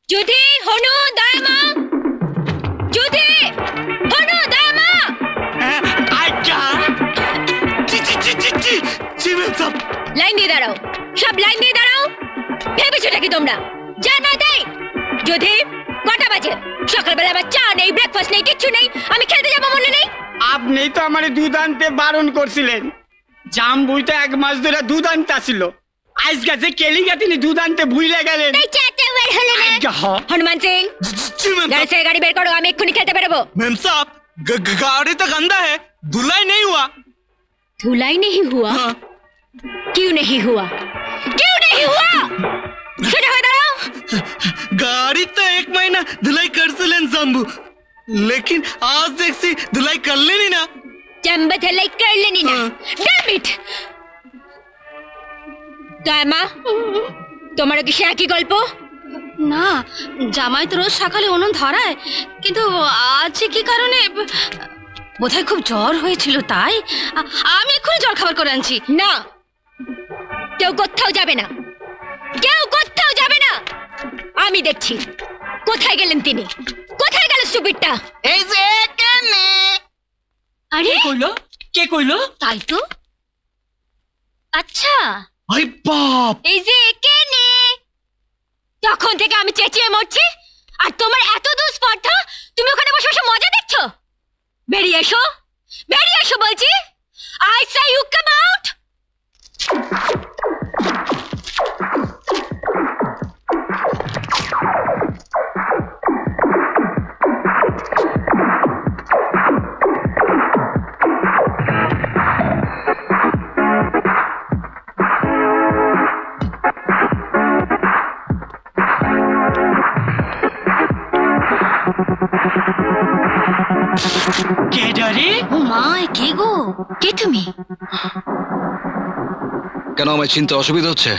যুধি, হনু, দায়মা, যুধি, হনু, দায়মা। আজ্ঞা। লাইন দিয়ে দাঁড়াও, সব লাইন দিয়ে দাঁড়াও। ভেবেছো নাকি তোমরা যা না দেয়? যুধি, কটা বাজে? সকালবেলা আবার চা নেই, ব্রেকফাস্ট নেই, কিচ্ছু নেই। আমি খেলতে যাবো মনে নেই? আপনি তো আমার দুধ আনতে বারণ করছিলেন। জাম্বুই তো 1 মাস ধরে দুধ আনতে আসছিল। আজ গাছে কেলিগা তিনি দুধ আনতে ভুলে গেলেন। হনুমান সিং, घर से गाड़ी बेर करो, আমি এক্ষুনি খেলতে বেরোবো। मैम साहब गाड़ी तो गंदा है, धुलाई नहीं हुआ। धुलाई नहीं हुआ? हाँ। क्यों नहीं हुआ? क्यों नहीं हुआ? सोजा हो दाঁড়াও। गाड़ी तो 1 महीना धुलाई कर से लेन शंभू, लेकिन आज देखसी धुलाई कर लेनी ना। चंबा धुलाई कर लेनी ना। Damn it. দায়মা, তোমার কি সে একই গল্প? না, জামাই তো রোজ সকালে উনুন ধরায়, কিন্তু আজ কি কারণে বোধহয় খুব জ্বর হয়েছিল, তাই আমি এক্ষুনি জল খাবার করে আনছি। না, কেউ কোথাও যাবে না, কেউ কোথাও যাবে না। আমি দেখছি কোথায় গেলেন তিনি, কোথায় গেল স্টুপিডটা? এই যে কেনে আরে কে কইলো? তাই তো। আচ্ছা, अरे बाप, এই যে কেনে, তখন থেকে আমি চেঁচিয়ে মরছি, আর তোমার এত দুঃস্পর্ধা, তুমি ওখানে বসে বসে মজা দেখছো? বেরিয়ে এসো, বেরিয়ে এসো বলছি। I say you come out. কে জানি? ও মা, কে গো? কে তুমি? কেন আমায় চিনতে অসুবিধা হচ্ছে?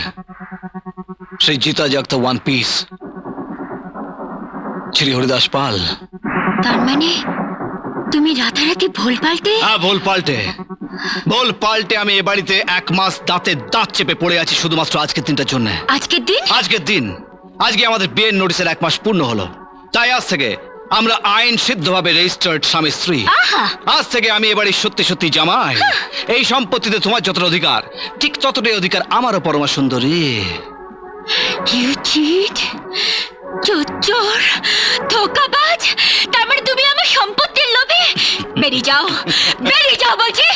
সেই জিতা জাগতা ওয়ান পিস শ্রী হরিদাস পাল। তার মানে তুমি রাতারাতি ভুল পাল্টে? হ্যাঁ, ভুল পাল্টে আমি এ বাড়িতে 1 মাস দাঁতে দাঁত চেপে পড়ে আছি শুধুমাত্র আজকের দিনটার জন্য। আজকের দিন? আজকে আমাদের বিয়ের নোটিসের 1 মাস পূর্ণ হলো। তাই আজ থেকে আমরা আইন সিদ্ধভাবে রেজিস্টার্ড স্বামী স্ত্রী। আজ থেকে আমি এবারে সত্যি সত্যি জামাই। এই সম্পত্তিতে তোমার যতটা অধিকার, ঠিক ততটাই অধিকার আমারও, পরমা সুন্দরী। ইউ চিট, চোর, ধোকাবাজ। তার মানে তুমি আমার সম্পত্তির লোভে? বেরিয়ে যাও, বেরিয়ে যাও বলছি।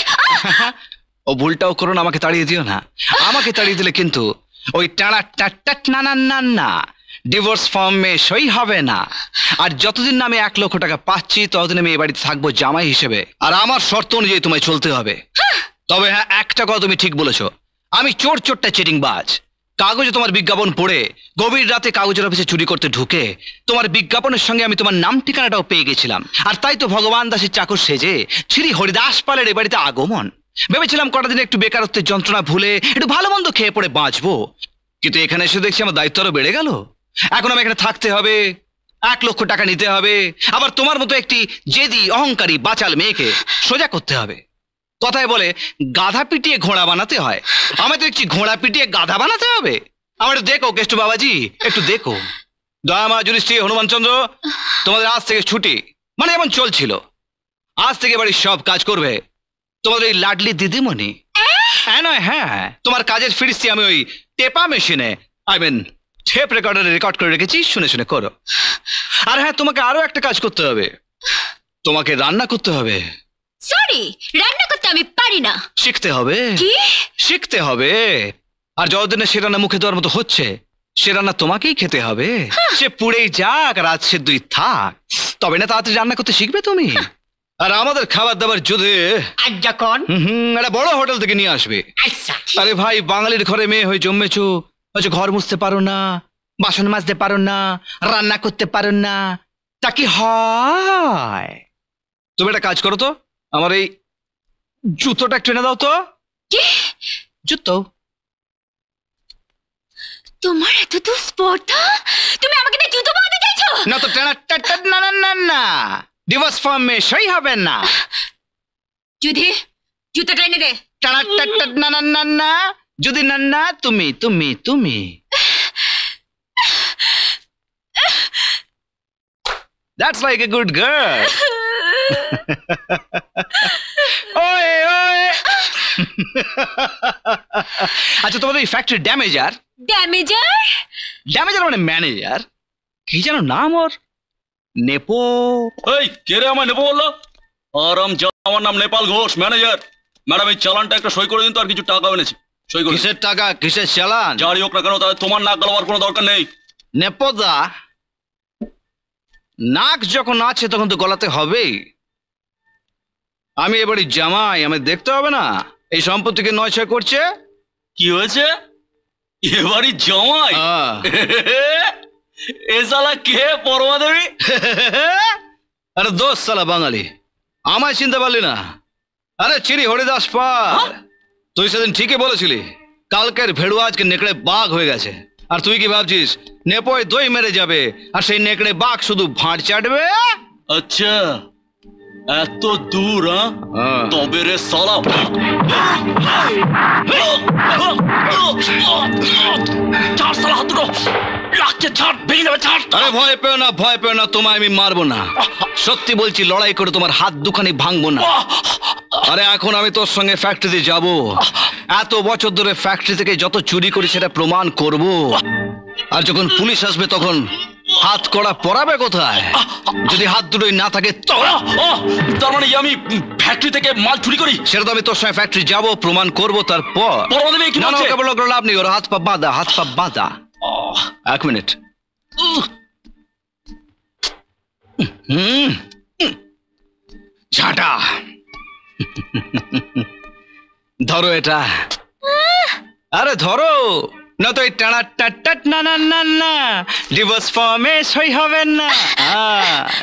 ও ভুলটাও করো না, আমাকে তাড়িয়ে দিও না। আমাকে তাড়িয়ে দিলে কিন্তু ওই টানা টাট না না না না ডিভোর্স ফর্মে সই হবে না। আর যতদিন না আমি 1 লক্ষ টাকা পাচ্ছি, ততদিন আমি এ বাড়িতে থাকবো জামাই হিসেবে। আর আমার শর্ত অনুযায়ী তোমায় চলতে হবে। তবে হ্যাঁ, একটা কথা তুমি ঠিক বলেছো, আমি চোরটা চিটিংবাজ। কাগজে তোমার বিজ্ঞাপন পড়ে গভীর রাতে কাগজের অফিসে চুরি করতে ঢুকে তোমার বিজ্ঞাপনের সঙ্গে আমি তোমার নাম ঠিকানাটাও পেয়ে গেছিলাম। আর তাই তো ভগবান দাসের চাকর সেজে শ্রী হরিদাস পালের এ বাড়িতে আগমন। ভেবেছিলাম কটা দিন একটু বেকারত্বের যন্ত্রণা ভুলে একটু ভালো মন্দ খেয়ে পড়ে বাঁচবো, কিন্তু এখানে এসে দেখছি আমার দায়িত্ব আরো বেড়ে গেল। এখন আমি এখানে থাকতে হবে, 1 লক্ষ টাকা নিতে হবে, আবার তোমার মতো একটি জেদি অহংকারী বাচাল মেয়েকে সোজা করতে হবে। কথায় বলে গাধা পিটিয়ে ঘোড়া বানাতে হয়, আমায় তো দেখছি ঘোড়া পিটিয়ে গাধা বানাতে হবে। আমার দেখো কেষ্ট বাবাজি, একটু দেখো। দয়ামা, যুধিষ্ঠির, হনুমানচন্দ্র, তোমাদের আজ থেকে ছুটি, মানে এমন চলছিল। আজ থেকে বাড়ির সব কাজ করবে তোমাদের এই লাডলি দিদিমণি। হ্যাঁ নয় হ্যাঁ, তোমার কাজের ফিরিস্তি আমি ওই টেপা মেশিনে, টেপ রেকর্ডারে রেকর্ড করে রেখেছি, শুনে শুনে করো। আর হ্যাঁ, তোমাকে আরো একটা কাজ করতে হবে, তোমাকে রান্না করতে হবে। সরি, রান্না করতে আমি পারি না। শিখতে হবে। কি? শিখতে হবে। আর যতদিনে সে রান্না মুখে দেওয়ার মতো হচ্ছে, সে রান্না তোমাকেই খেতে হবে। সে পুড়েই যাক আর আজ সেদ্ধই থাক, তবে না তাড়াতাড়ি রান্না করতে শিখবে তুমি। আর আমাদের খাবার দাবার যদি আজ্ঞা কোন? একটা বড় হোটেল থেকে নিয়ে আসবে। আচ্ছা। আরে ভাই, বাঙালির ঘরে মেয়ে হয়ে জন্মেছো, ঘর মুছতে পারো না, বাসন মাজতে পারো না, রান্না করতে পারো না, তা কি হয়? তুমি একটা কাজ করো তো, আমার এই জুতোটা একটু এনে দাও তো। কি জুতো? তোমার এত দুঃস্পর্ধা, তুমি আমাকে দিয়ে জুতো বানাতে চাইছো? না তো, না না না না, ডিভোর্স ফর্মে সই হবে না। যুধি, জুতোটা এনে দে। না না না না, যদি না না তুমি তুমি তুমি that's like a good girl. Way way. আচ্ছা, তোমাদের এই ফ্যাক্টরি ড্যামেজার মানে ম্যানেজার, কি যেন নাম ওর? নেপো। এই কে রে আমায় নেপো বললো? আমার নাম নেপাল ঘোষ, ম্যানেজার। ম্যাডাম এই চালানটা একটা সই করে দিন তো, আর কিছু টাকা এনেছি। সই করে। কিসের টাকা, কিসের চালান? যারই হোক না কেন, তাহলে তোমার নাক গলাবার কোনো দরকার নেই। নেপোদা, নাক যখন আছে তখন তো গলাতে হবেই। আমি এবারে জামাই, আমি দেখতে হবে না এই সম্পত্তিকে নয় ছয় করছে? কি হয়েছে? এবারই জামাই? এ শালা কে? পরমা দেবী? আরে দোস্ত শালা বাঙালি, আমায় চিনতে পারলি না? আরে চিনি হরিদাস পাল। তুই সেদিন ঠিকই বলেছিলি কালকের ভেড়ুয়া আজকে নেকড়ে বাঘ হয়ে গেছে। আর তুই কি ভাবছিস নেপোয় দই মেরে যাবে আর সেই নেকড়ে বাঘ শুধু ভাঁড় চাটবে? আচ্ছা, এত দূর? তবে রে শালা, ছাড় শালা হাত দুটো, লাগছে, ছাড়, ভেঙে যাবে, ছাড়। আরে ভয় পেও না, ভয় পেও না, তোমায় আমি মারবো না। সত্যি বলছি, লড়াই করে তোমার হাত দুখানি ভাঙবো না। আরে এখন আমি তোর সঙ্গে ফ্যাক্টরিতে যাব। এত বছর ধরে ফ্যাক্টরি থেকে যত চুরি করি সেটা প্রমাণ করব। আর যখন পুলিশ আসবে তখন হাত কড়া পরাবে কোথায়? যদি হাত দুটোই না থাকে তার মানে আমি ফ্যাক্টরি থেকে মাল চুরি করি? সেটা তো আমি তোর সঙ্গে ফ্যাক্টরি যাব, প্রমাণ করব। তারপর লাভ নেই, ওর হাত পা বাঁধা, হাত পা বাঁধা। এক মিনিট। ঝাঁটা, ধরো এটা। আরে ধরো, না তো এই টানা টাট না না না না ডিভোর্স ফর্মে সই হবে না।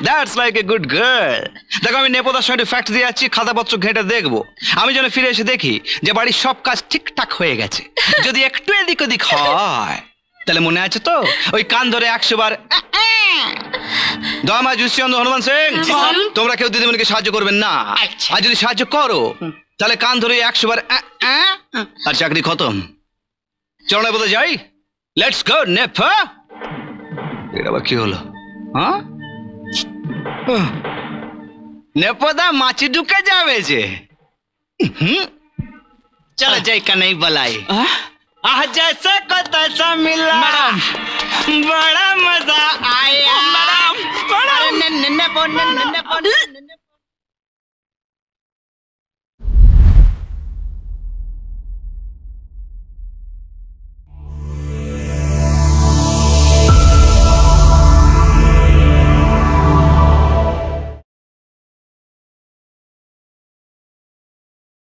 That's like a good girl. দেখো, আমি নেপোদার সঙ্গে ফ্যাক্টরি যাচ্ছি, খাতাপত্র ঘেঁটে দেখবো। আমি যেন ফিরে এসে দেখি যে বাড়ির সব কাজ ঠিকঠাক হয়ে গেছে। যদি একটু এদিক ওদিক হয় তাহলে মনে আছে তো ওই কান ধরে 100 বার দমা জুসিয়ন হনুমান সিং, তোমরা কেউ দিদিমণিকে সাহায্য করবেন না। আর যদি সাহায্য করো তাহলে কান ধরে 100 বার আর চাকরি খতম। চলো না বোধহয় যাই। Let's go Nepa. এটা আবার কি হলো? হ্যাঁ, নেপোদা মাছি ঢুকে যাবে যে। চলো যাই, কানাই বলাই। जैसे को तैसा मिला, बड़ा मजा